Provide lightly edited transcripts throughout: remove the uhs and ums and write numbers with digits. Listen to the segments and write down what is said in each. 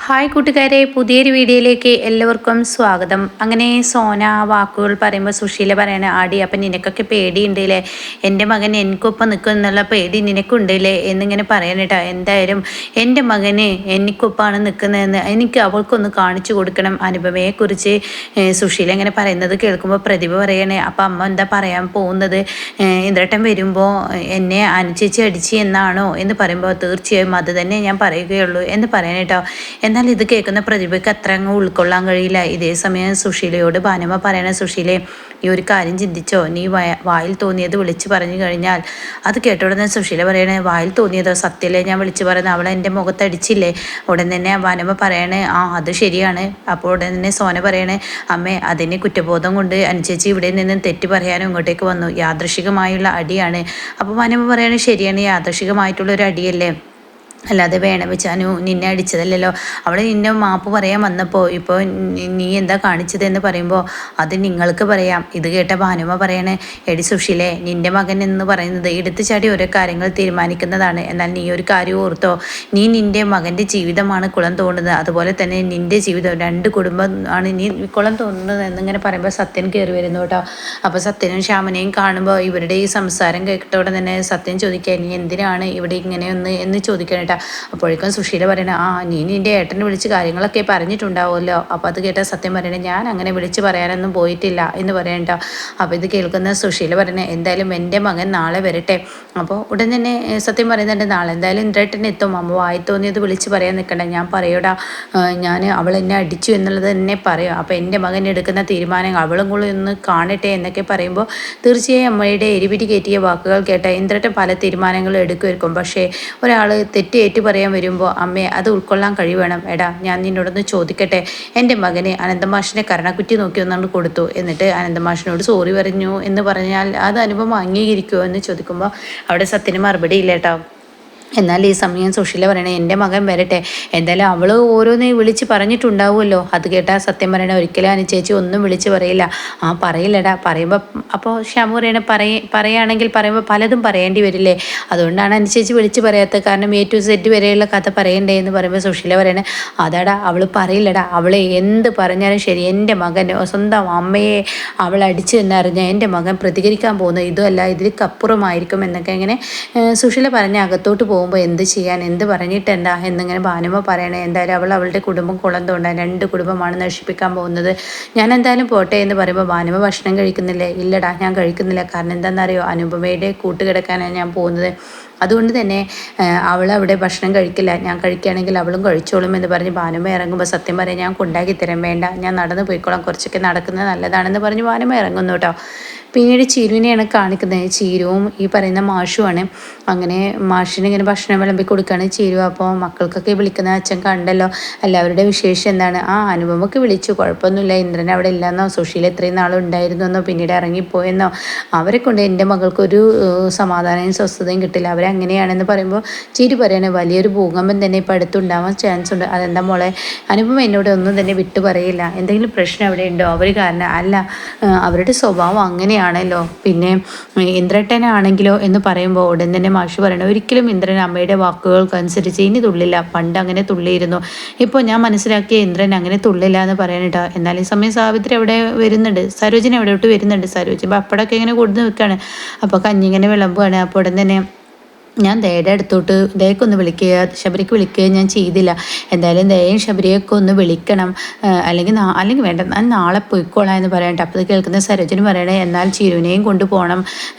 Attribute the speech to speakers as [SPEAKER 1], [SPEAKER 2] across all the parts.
[SPEAKER 1] Hi കൂട്ടുകാരെ, പുതിയൊരു വീഡിയോയിലേക്ക് എല്ലാവർക്കും സ്വാഗതം. അങ്ങനെ സോന വാക്കുകൾ പറയുമ്പോൾ സുശീല പറയണ, ആടി അപ്പം നിനക്കൊക്കെ പേടിയുണ്ടല്ലേ, എൻ്റെ മകൻ എനിക്കൊപ്പം നിൽക്കും എന്നുള്ള പേടി നിനക്കുണ്ടല്ലേ എന്നിങ്ങനെ പറയണേട്ടാ. എന്തായാലും എൻ്റെ മകന് എനിക്കൊപ്പമാണ് നിൽക്കുന്നതെന്ന് എനിക്ക് അവൾക്കൊന്ന് കാണിച്ചു കൊടുക്കണം അനുപമയെക്കുറിച്ച് സുശീല ഇങ്ങനെ പറയുന്നത് കേൾക്കുമ്പോൾ പ്രതിഭ പറയണേ. അപ്പം അമ്മ എന്താ പറയാൻ പോകുന്നത്, ഇന്ദ്രട്ടൻ വരുമ്പോൾ എന്നെ അനുചേച്ചി അടിച്ച് എന്നാണോ എന്ന് പറയുമ്പോൾ തീർച്ചയായും അത് തന്നെ ഞാൻ പറയുകയുള്ളൂ എന്ന് പറയണേട്ടോ. എന്നാൽ ഇത് കേൾക്കുന്ന പ്രതിഭയ്ക്ക് അത്ര അങ്ങ് ഉൾക്കൊള്ളാൻ കഴിയില്ല. ഇതേ സമയം സുശീലയോട് ഭാനുമ പറയണ, സുശീലയെ നീ ഒരു കാര്യം ചിന്തിച്ചോ, നീ വായിൽ തോന്നിയത് വിളിച്ചു പറഞ്ഞു കഴിഞ്ഞാൽ അത് കേട്ട ഉടനെ സുശീല പറയണേ, വായിൽ തോന്നിയതോ, സത്യല്ലേ ഞാൻ വിളിച്ചു പറയുന്നത്, അവളെ എൻ്റെ മുഖത്തടിച്ചില്ലേ. ഉടൻ തന്നെ ഭാനുമ പറയണേ, ആ അത് ശരിയാണ്. അപ്പോൾ ഉടൻ തന്നെ സോന പറയണേ, അമ്മേ അതിന് കുറ്റബോധം കൊണ്ട് അനുചേച്ചി ഇവിടെ നിന്ന് തെറ്റ് പറയാനും ഇങ്ങോട്ടേക്ക് വന്നു, യാദൃശികമായുള്ള അടിയാണ്. അപ്പോൾ ഭാനുമ പറയണേ, ശരിയാണ്, യാദൃശികമായിട്ടുള്ളൊരു അടിയല്ലേ, അല്ലാതെ വേണം വെച്ചാനു നിന്നെ അടിച്ചതല്ലല്ലോ. അവൾ നിന്നെ മാപ്പ് പറയാൻ വന്നപ്പോൾ ഇപ്പോൾ നീ എന്താ കാണിച്ചതെന്ന് പറയുമ്പോൾ അത് നിങ്ങൾക്ക് പറയാം. ഇത് കേട്ട ഭാനുമ പറയണേ, എടി സുശീലേ, നിന്റെ മകൻ എന്ന് പറയുന്നത് എടുത്തു ചാടി ഓരോ കാര്യങ്ങൾ തീരുമാനിക്കുന്നതാണ്. എന്നാൽ നീ ഒരു കാര്യം ഓർത്തോ, നീ നിന്റെ മകൻ്റെ ജീവിതമാണ് കുളം തോന്നുന്നത്, അതുപോലെ തന്നെ നിന്റെ ജീവിതം, രണ്ട് കുടുംബം ആണ് നീ കുളം തോന്നുന്നത് എന്നിങ്ങനെ പറയുമ്പോൾ സത്യൻ കയറി വരുന്നു കേട്ടോ. അപ്പോൾ സത്യനും ശ്യാമനെയും കാണുമ്പോൾ ഇവരുടെ ഈ സംസാരം കേട്ടോടെ തന്നെ സത്യൻ ചോദിക്കുക, നീ എന്തിനാണ് ഇവിടെ ഇങ്ങനെയൊന്ന് എന്ന് ചോദിക്കണം കേട്ടോ. അപ്പോഴേക്കും സുശീല പറയണേ, ആ നീ നിൻ്റെ ഏട്ടനെ വിളിച്ച് കാര്യങ്ങളൊക്കെ പറഞ്ഞിട്ടുണ്ടാവുമല്ലോ. അപ്പോൾ അത് കേട്ടാൽ സത്യം പറയണേ, ഞാൻ അങ്ങനെ വിളിച്ച് പറയാനൊന്നും പോയിട്ടില്ല എന്ന് പറയണ്ട. അപ്പോൾ ഇത് കേൾക്കുന്ന സുശീല പറയണേ, എന്തായാലും എൻ്റെ മകൻ നാളെ വരട്ടെ. അപ്പോൾ ഉടൻ തന്നെ സത്യം പറയുന്നുണ്ട്, നാളെ എന്തായാലും ഇന്ദ്രേട്ടനെ എത്തും, അമ്മ വായി തോന്നിയത് വിളിച്ച് പറയാൻ നിൽക്കണ്ട, ഞാൻ പറയൂടാ, ഞാൻ അവൾ എന്നെ അടിച്ചു എന്നുള്ളത് തന്നെ പറയും. അപ്പോൾ എൻ്റെ മകൻ എടുക്കുന്ന തീരുമാനം അവളും കൂടി ഒന്ന് കാണട്ടെ എന്നൊക്കെ പറയുമ്പോൾ തീർച്ചയായും അമ്മയുടെ എരിപിടി കയറ്റിയ വാക്കുകൾ കേട്ട ഇന്ദ്രേട്ടൻ പല തീരുമാനങ്ങളും എടുക്കുമായിരിക്കും. പക്ഷേ ഒരാൾ തെറ്റ് ഏറ്റു പറയാൻ വരുമ്പോൾ അമ്മയെ അത് ഉൾക്കൊള്ളാൻ കഴിവേണം. എടാ, ഞാൻ നിന്നോടൊന്ന് ചോദിക്കട്ടെ, എൻ്റെ മകന് അനന്തമാഷിനെ കരണക്കുറ്റി നോക്കി ഒന്നാണ്ട് കൊടുത്തു, എന്നിട്ട് അനന്തമാഷിനോട് സോറി പറഞ്ഞു എന്ന് പറഞ്ഞാൽ അത് അനുഭവം അംഗീകരിക്കുമോ എന്ന് ചോദിക്കുമ്പോൾ അവിടെ സത്യന് മറുപടി ഇല്ല കേട്ടോ. എന്നാൽ ഈ സമയം സുശീല പറയണേ, എൻ്റെ മകൻ വരട്ടെ, എന്തായാലും അവൾ ഓരോന്ന് വിളിച്ച് പറഞ്ഞിട്ടുണ്ടാവുമല്ലോ. അത് കേട്ടാൽ സത്യം പറയണേ, ഒരിക്കലും അനുചേച്ചി ഒന്നും വിളിച്ച് പറയില്ല. ആ പറയില്ലടാ, പറയുമ്പോൾ അപ്പോൾ ശ്യാമു പറയണേ, പറയുകയാണെങ്കിൽ പറയുമ്പോൾ പലതും പറയേണ്ടി വരില്ലേ, അതുകൊണ്ടാണ് അനുചേച്ചി വിളിച്ച് പറയാത്തത്, കാരണം A to Z വരെയുള്ള കഥ പറയണ്ടേ എന്ന് പറയുമ്പോൾ സുശീല പറയണേ, അതാടാ അവൾ പറയില്ലടാ, അവൾ എന്ത് പറഞ്ഞാലും ശരി, എൻ്റെ മകൻ സ്വന്തം അമ്മയെ അവൾ അടിച്ചു എന്നറിഞ്ഞാൽ എൻ്റെ മകൻ പ്രതികരിക്കാൻ പോകുന്നത് ഇതുമല്ല, ഇതിലേക്കപ്പുറമായിരിക്കും എന്നൊക്കെ ഇങ്ങനെ സുശീല പറഞ്ഞ അകത്തോട്ട് പോകുമ്പോൾ എന്ത് ചെയ്യാൻ, എന്ത് പറഞ്ഞിട്ടെന്താ എന്നിങ്ങനെ ഭാനുമ പറയണേ. എന്തായാലും അവളുടെ കുടുംബം കുളം തോണ്ടാൻ, രണ്ട് കുടുംബമാണ് നശിപ്പിക്കാൻ പോകുന്നത്, ഞാൻ എന്തായാലും പോട്ടെ എന്ന് പറയുമ്പോൾ ഭാനുമ ഭക്ഷണം കഴിക്കുന്നില്ലേ, ഇല്ലടാ ഞാൻ കഴിക്കുന്നില്ല, കാരണം എന്താണെന്നറിയോ, അനുപമയുടെ കൂട്ടുകിടക്കാനാണ് ഞാൻ പോകുന്നത്, അതുകൊണ്ട് തന്നെ അവൾ അവിടെ ഭക്ഷണം കഴിക്കില്ല, ഞാൻ കഴിക്കുകയാണെങ്കിൽ അവളും കഴിച്ചോളും എന്ന് പറഞ്ഞ് ഭാനുമ ഇറങ്ങുമ്പോൾ സത്യം പറയാം, ഞാൻ കൊണ്ടാക്കി തരാൻ, വേണ്ട ഞാൻ നടന്നു പോയിക്കോളാം, കുറച്ചൊക്കെ നടക്കുന്നത് നല്ലതാണെന്ന് പറഞ്ഞ് ഭാനുമ ഇറങ്ങുന്നു കേട്ടോ. പിന്നീട് ചീരുവിനെയാണ് കാണിക്കുന്നത്. ചീരുവും ഈ പറയുന്ന മാഷുമാണ്. അങ്ങനെ മാഷിന് ഇങ്ങനെ ഭക്ഷണം വിളമ്പി കൊടുക്കുകയാണ് ചീരു. അപ്പോൾ മക്കൾക്കൊക്കെ വിളിക്കുന്ന അച്ഛൻ കണ്ടല്ലോ, എല്ലാവരുടെ വിശേഷം എന്താണ്, ആ അനുപമൊക്കെ വിളിച്ചു, കുഴപ്പമൊന്നുമില്ല, ഇന്ദ്രൻ അവിടെ ഇല്ലെന്നോ, സുശീല എത്രയും നാളും ഉണ്ടായിരുന്നെന്നോ പിന്നീട് ഇറങ്ങിപ്പോയെന്നോ, അവരെ കൊണ്ട് എൻ്റെ മകൾക്കൊരു സമാധാനവും സ്വസ്ഥതയും കിട്ടില്ല, അവരങ്ങനെയാണെന്ന് പറയുമ്പോൾ ചീരു പറയണേ, വലിയൊരു ഭൂകമ്പം തന്നെ ഇപ്പോൾ അടുത്തുണ്ടാവാൻ ചാൻസ് ഉണ്ട്. അതെന്താ മോളെ, അനുപമ എന്നോട് ഒന്നും തന്നെ വിട്ടു പറയില്ല, എന്തെങ്കിലും പ്രശ്നം അവിടെ ഉണ്ടോ, അവർ കാരണം അല്ല, അവരുടെ സ്വഭാവം അങ്ങനെയാണല്ലോ. പിന്നെ ഇന്ദ്രട്ടനാണെങ്കിലോ എന്ന് പറയുമ്പോൾ ഉടൻ തന്നെ മാഷ് പറയണം, ഒരിക്കലും ഇന്ദ്രൻ അമ്മയുടെ വാക്കുകൾക്കനുസരിച്ച് ഇനി തുള്ളില്ല, പണ്ട് അങ്ങനെ തുള്ളിയിരുന്നു, ഇപ്പോൾ ഞാൻ മനസ്സിലാക്കിയ ഇന്ദ്രൻ അങ്ങനെ തുള്ളില്ല എന്ന് പറയണേട്ടോ. എന്നാൽ ഈ സമയം സാവിത്രി അവിടെ വരുന്നുണ്ട്, സരോജിനി അവിടോട്ട് വരുന്നുണ്ട്. സരോജിനി പപ്പടമൊക്കെ ഇങ്ങനെ കൊടുത്ത് നിൽക്കുകയാണ്. അപ്പോൾ കഞ്ഞി ഇങ്ങനെ വിളമ്പുകയാണ്. അപ്പോൾ ഉടൻ തന്നെ ഞാൻ ദയയുടെ അടുത്തോട്ട് ദയക്കൊന്ന് വിളിക്കുക, ശബരിക്ക് വിളിക്കുകയും ഞാൻ ചെയ്തില്ല, എന്തായാലും ദയയും ശബരിയൊക്കെ ഒന്ന് വിളിക്കണം, അല്ലെങ്കിൽ വേണ്ട ഞാൻ നാളെ പോയിക്കോളാം എന്ന് പറയട്ടെ. അപ്പോൾ ഇത് കേൾക്കുന്ന സരോജിനി പറയണേ, എന്നാൽ ചിരുവിനെയും കൊണ്ടുപോകണം,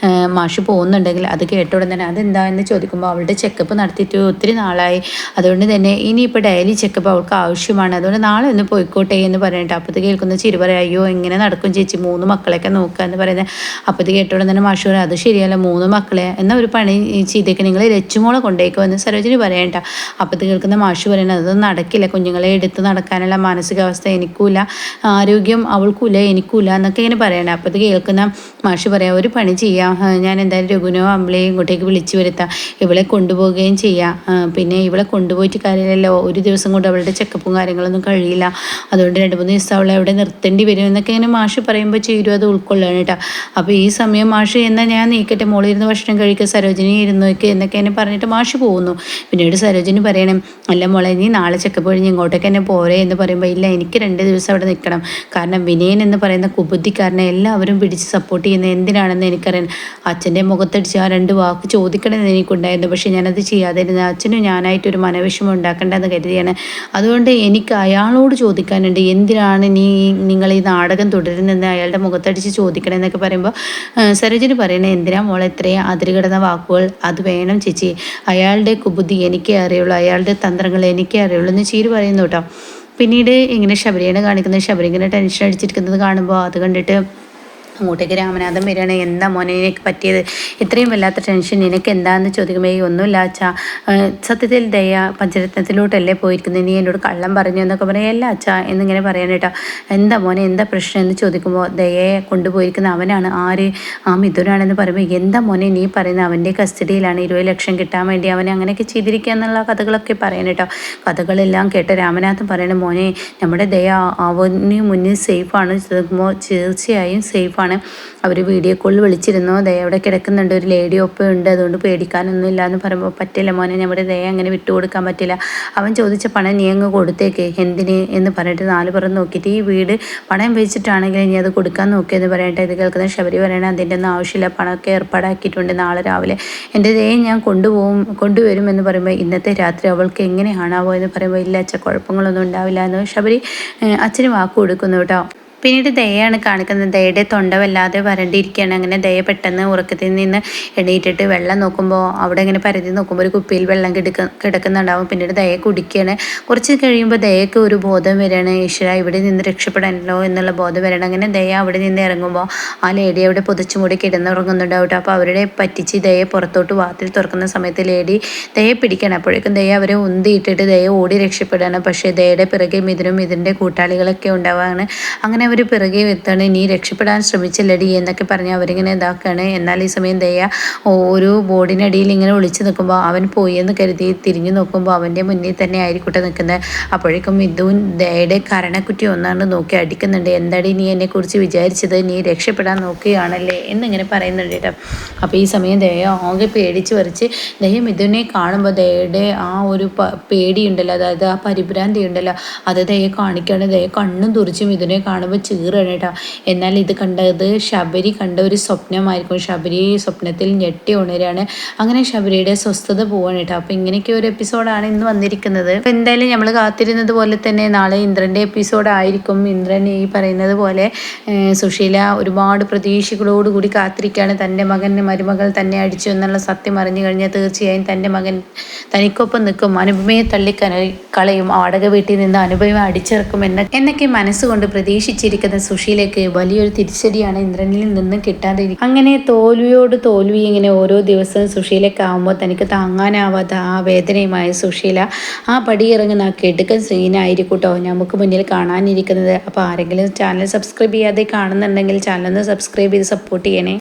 [SPEAKER 1] മാഷ് പോകുന്നുണ്ടെങ്കിൽ. അത് കേട്ട ഉടൻ തന്നെ അതെന്താ എന്ന് ചോദിക്കുമ്പോൾ അവളുടെ ചെക്കപ്പ് നടത്തിയിട്ട് ഒത്തിരി നാളായി, അതുകൊണ്ട് തന്നെ ഇനിയിപ്പോൾ ഡെയിലി ചെക്കപ്പ് അവൾക്ക് ആവശ്യമാണ്, അതുകൊണ്ട് നാളെ ഒന്ന് പോയിക്കോട്ടെ എന്ന് പറയട്ടെ. അപ്പോൾ ഇത് കേൾക്കുന്ന ചിരു പറയാം, അയ്യോ എങ്ങനെ നടക്കും ചേച്ചി, 3 മക്കളെയൊക്കെ നോക്കുക എന്ന് പറയുന്നത്. അപ്പോൾ ഇത് കേട്ട ഉടൻ തന്നെ മാഷ് പറയാം, അത് ശരിയല്ല, 3 മക്കളെ എന്നാൽ ഒരു പണി ചെയ്തേക്കണം, നിങ്ങൾ ലച്ചുമോളെ കൊണ്ടേക്കോ എന്ന് സരോജിനി പറയണ്ട. അപ്പോൾ ഇത് കേൾക്കുന്ന മാഷ് പറയുന്നത്, അതൊന്നും നടക്കില്ല, കുഞ്ഞുങ്ങളെ എടുത്ത് നടക്കാനുള്ള മാനസികാവസ്ഥ എനിക്കൂല, ആരോഗ്യം അവൾക്കൂല എനിക്കൂല എന്നൊക്കെ ഇങ്ങനെ പറയണം. അപ്പോൾ ഇത് കേൾക്കുന്ന മാഷ് പറയാം, ഒരു പണി ചെയ്യാം, ഞാൻ എന്തായാലും രഘുനോ അമ്പളെയും ഇങ്ങോട്ടേക്ക് വിളിച്ചു വരുത്താം, ഇവളെ കൊണ്ടുപോവുകയും ചെയ്യാം, പിന്നെ ഇവളെ കൊണ്ടുപോയിട്ട് കാര്യമില്ലല്ലോ, ഒരു ദിവസം കൊണ്ട് അവളുടെ ചെക്കപ്പും കാര്യങ്ങളൊന്നും കഴിയില്ല, അതുകൊണ്ട് 2-3 ദിവസം അവളെ അവിടെ നിർത്തേണ്ടി വരും എന്നൊക്കെ ഇങ്ങനെ മാഷ് പറയുമ്പോൾ ചേരും അത് ഉൾക്കൊള്ളണം കേട്ടോ. അപ്പോൾ ഈ സമയം മാഷ് എന്നാൽ ഞാൻ നീക്കട്ടെ, മോളിരുന്ന് ഭക്ഷണം കഴിക്കുക, സരോജിനി ഇരുന്നോക്ക് എന്നൊക്കെ എന്നെ പറഞ്ഞിട്ട് മാഷ് പോകുന്നു. പിന്നീട് സരോജിനി പറയണം, അല്ല മോളെ നീ നാളെ ചെക്കപ്പ് കഴിഞ്ഞ് ഇങ്ങോട്ടേക്ക് എന്നെ പോരെ എന്ന് പറയുമ്പോൾ, ഇല്ല എനിക്ക് 2 ദിവസം അവിടെ നിൽക്കണം. കാരണം വിനയൻ എന്ന് പറയുന്ന കുബുദ്ധിക്കാരനെ എല്ലാവരും പിടിച്ച് സപ്പോർട്ട് ചെയ്യുന്നത് എന്തിനാണെന്ന് എനിക്കറിയാം. അച്ഛൻ്റെ മുഖത്തടിച്ച് ആ 2 വാക്ക് ചോദിക്കണമെന്ന് എനിക്കുണ്ടായിരുന്നു. പക്ഷേ ഞാനത് ചെയ്യാതിരുന്നത് അച്ഛനും ഞാനായിട്ടൊരു മനവിഷമം ഉണ്ടാക്കേണ്ടതെന്ന് കരുതിയാണ്. അതുകൊണ്ട് എനിക്ക് അയാളോട് ചോദിക്കാനുണ്ട്, എന്തിനാണ് നിങ്ങൾ ഈ നാടകം തുടരുന്നതെന്ന് അയാളുടെ മുഖത്തടിച്ച് ചോദിക്കണമെന്നൊക്കെ പറയുമ്പോൾ സരോജിനി പറയണേ, എന്തിനാ മോളെ ഇത്രയും അതിരുകടന്ന വാക്കുകൾ? അത് വേണം ചേച്ചി, അയാളുടെ കുബുദ്ധി എനിക്കേ അറിയുള്ളൂ, അയാളുടെ തന്ത്രങ്ങൾ എനിക്കേ അറിയുള്ളൂ എന്ന് ചീര് പറയുന്നു കേട്ടോ. പിന്നീട് ഇങ്ങനെ ശബരിയാണ് കാണിക്കുന്നത്. ശബരി ഇങ്ങനെ ടെൻഷൻ അടിച്ചിരിക്കുന്നത് കാണുമ്പോൾ അത് കണ്ടിട്ട് അങ്ങോട്ടേക്ക് രാമനാഥൻ വരികയാണ്. എന്താ മോനെ നിനക്ക് പറ്റിയത്? ഇത്രയും വല്ലാത്ത ടെൻഷൻ നിനക്ക് എന്താണെന്ന് ചോദിക്കുമ്പോൾ, ഒന്നുമില്ല അച്ഛാ, സത്യത്തിൽ ദയ പഞ്ചരത്നത്തിലോട്ടല്ലേ പോയിരിക്കുന്നത്, നീ എന്നോട് കള്ളം പറഞ്ഞു എന്നൊക്കെ പറയും. അല്ല അച്ഛാ എന്നിങ്ങനെ പറയാൻ കേട്ടോ. എന്താ മോനെ എന്താ പ്രശ്നം എന്ന് ചോദിക്കുമ്പോൾ, ദയയെ കൊണ്ടുപോയിരിക്കുന്ന അവനാണ്. ആര്? ആ മിഥുനാണെന്ന് പറയുമ്പോൾ, എന്താ മോനെ നീ പറയുന്നത്? അവൻ്റെ കസ്റ്റഡിയിലാണ്, 20 ലക്ഷം കിട്ടാൻ വേണ്ടി അവനെ അങ്ങനെയൊക്കെ ചെയ്തിരിക്കുക എന്നുള്ള കഥകളൊക്കെ പറയാൻ കേട്ടോ. കഥകളെല്ലാം കേട്ട രാമനാഥൻ പറയണം, മോനെ നമ്മുടെ ദയ അവന് മുന്നിൽ സേഫാണ് ചോദിക്കുമ്പോൾ, തീർച്ചയായും സേഫാണ്. അവർ വീഡിയോ കോളിൽ വിളിച്ചിരുന്നു, ദയ അവിടെ കിടക്കുന്നുണ്ട്, ഒരു ലേഡി ഒപ്പം ഉണ്ട്, അതുകൊണ്ട് പേടിക്കാനൊന്നും ഇല്ല എന്ന് പറയുമ്പോൾ, പറ്റില്ല മോനെ, നമ്മുടെ ദയ അങ്ങനെ വിട്ടുകൊടുക്കാൻ പറ്റില്ല. അവൻ ചോദിച്ച പണം നീ അങ്ങ് കൊടുത്തേക്ക്. എന്തിന് എന്ന് പറഞ്ഞിട്ട് 4 പുറം നോക്കിയിട്ട്, ഈ വീട് പണം വെച്ചിട്ടാണെങ്കിൽ നീ അത് കൊടുക്കാൻ നോക്കിയെന്ന് പറയട്ടെ. ഇത് കേൾക്കുന്ന ശബരി പറയണേ, അതിൻ്റെ ഒന്നും ആവശ്യമില്ല, പണമൊക്കെ ഏർപ്പാടാക്കിയിട്ടുണ്ട്, നാളെ രാവിലെ എൻ്റെ ദയ ഞാൻ കൊണ്ടുവരും എന്ന് പറയുമ്പോൾ, ഇന്നത്തെ രാത്രി അവൾക്ക് എങ്ങനെയാണാവോ എന്ന് പറയുമ്പോൾ, ഇല്ല അച്ഛ കുഴപ്പങ്ങളൊന്നും ഉണ്ടാവില്ല എന്ന് ശബരി അച്ഛന് വാക്ക് കൊടുക്കുന്നു കേട്ടോ. പിന്നീട് ദയയാണ് കാണിക്കുന്നത്. ദയയുടെ തൊണ്ട വല്ലാതെ വരണ്ടിരിക്കുകയാണ്. അങ്ങനെ ദയ പെട്ടെന്ന് ഉറക്കത്തിൽ നിന്ന് എണീറ്റിട്ട് വെള്ളം നോക്കുമ്പോൾ, അവിടെ ഇങ്ങനെ പരതി നോക്കുമ്പോൾ ഒരു കുപ്പിയിൽ വെള്ളം കിടക്കുന്നുണ്ടാവും. പിന്നീട് ദയ കുടിക്കുകയാണ്. കുറച്ച് കഴിയുമ്പോൾ ദയക്ക് ഒരു ബോധം വരികയാണ്, ഈശ്വര ഇവിടെ നിന്ന് രക്ഷപ്പെടാനല്ലോ എന്നുള്ള ബോധം വരണം. അങ്ങനെ ദയ അവിടെ നിന്ന് ഇറങ്ങുമ്പോൾ ആ ലേഡി അവിടെ പൊതിച്ചുമൂടി കിടന്നുറങ്ങുന്നുണ്ടാവും കേട്ടോ. അപ്പോൾ അവരുടെ പറ്റിച്ച് ദയ പുറത്തോട്ട് വാതിൽ തുറക്കുന്ന സമയത്ത് ലേഡി ദയെ പിടിക്കണം. അപ്പോഴേക്കും ദയ അവരെ ഉന്തിയിട്ടിട്ട് ദയ ഓടി രക്ഷപ്പെടുകയാണ്. പക്ഷേ ദയയുടെ പിറകെ ഇതിൻ്റെ കൂട്ടാളികളൊക്കെ ഉണ്ടാവുകയാണ്. അങ്ങനെ അവർ പിറകെ എത്താണ്. നീ രക്ഷപ്പെടാൻ ശ്രമിച്ചില്ലടി എന്നൊക്കെ പറഞ്ഞ് അവരിങ്ങനെ ഇതാക്കുകയാണ്. എന്നാൽ ഈ സമയം ദയ ഒരു ബോർഡിനടിയിൽ ഇങ്ങനെ ഒളിച്ചു നിൽക്കുമ്പോൾ, അവൻ പോയി എന്ന് കരുതി തിരിഞ്ഞു നോക്കുമ്പോൾ അവൻ്റെ മുന്നിൽ തന്നെ ആയിരിക്കട്ടെ നിൽക്കുന്നത്. അപ്പോഴേക്കും മിഥുൻ ദയയുടെ കരണക്കുറ്റി ഒന്നാണ് നോക്കി അടിക്കുന്നുണ്ട്. എന്താടി നീ എന്നെക്കുറിച്ച് വിചാരിച്ചത്? നീ രക്ഷപ്പെടാൻ നോക്കുകയാണല്ലേ എന്നിങ്ങനെ പറയുന്നുണ്ട് കേട്ടോ. അപ്പോൾ ഈ സമയം ദയ ആകെ പേടിച്ച് വരച്ച് ദയ മിഥുനെ കാണുമ്പോൾ ദയയുടെ ആ ഒരു പേടിയുണ്ടല്ലോ, അതായത് ആ പരിഭ്രാന്തി ഉണ്ടല്ലോ, അത് ദയ കാണിക്കുകയാണ്. ദയ കണ്ണും തുറിച്ച് മിഥുനെ കാണുമ്പോൾ ചീറാണ് കേട്ടോ. എന്നാൽ ഇത് കണ്ടത് ശബരി കണ്ട ഒരു സ്വപ്നമായിരിക്കും. ശബരി സ്വപ്നത്തിൽ ഞെട്ടി ഉണരാണ്. അങ്ങനെ ശബരിയുടെ സ്വസ്ഥത പോവാണ് കേട്ടോ. അപ്പോൾ ഇങ്ങനെയൊക്കെ ഒരു എപ്പിസോഡാണ് ഇന്ന് വന്നിരിക്കുന്നത്. അപ്പോൾ എന്തായാലും നമ്മൾ കാത്തിരുന്നത് പോലെ തന്നെ നാളെ ഇന്ദ്രൻ്റെ എപ്പിസോഡായിരിക്കും. ഇന്ദ്രൻ ഈ പറയുന്നത് പോലെ സുശീല ഒരുപാട് പ്രതീക്ഷകളോടുകൂടി കാത്തിരിക്കുകയാണ്. തൻ്റെ മരുമകൾ തന്നെ അടിച്ചു എന്നുള്ള സത്യം അറിഞ്ഞു കഴിഞ്ഞാൽ തീർച്ചയായും തൻ്റെ മകൻ തനിക്കൊപ്പം നിൽക്കും, അനുപമയെ തള്ളിക്കളയും, വാടക വീട്ടിൽ നിന്ന് അനുപമയെ അടിച്ചിറക്കും എന്നൊക്കെ മനസ്സുകൊണ്ട് പ്രതീക്ഷിച്ചിരിക്കുന്ന സുശീലയ്ക്ക് വലിയൊരു തിരിച്ചടിയാണ് ഇന്ദ്രനിൽ നിന്ന് കിട്ടാതിരിക്കും. അങ്ങനെ തോൽവിയോട് തോൽവി ഇങ്ങനെ ഓരോ ദിവസവും സുശീലയ്ക്കാവുമ്പോൾ തനിക്ക് താങ്ങാനാവാത്ത ആ വേദനയുമായി സുശീല ആ പടിയിറങ്ങുന്ന ആ കിടുക്കൻ സീനായിരിക്കും കേട്ടോ നമുക്ക് മുന്നിൽ കാണാനിരിക്കുന്നത്. അപ്പോൾ ആരെങ്കിലും ചാനൽ സബ്സ്ക്രൈബ് ചെയ്യാതെ കാണുന്നുണ്ടെങ്കിൽ ചാനൽ ഒന്ന് സബ്സ്ക്രൈബ് ചെയ്ത് സപ്പോർട്ട് ചെയ്യണേ.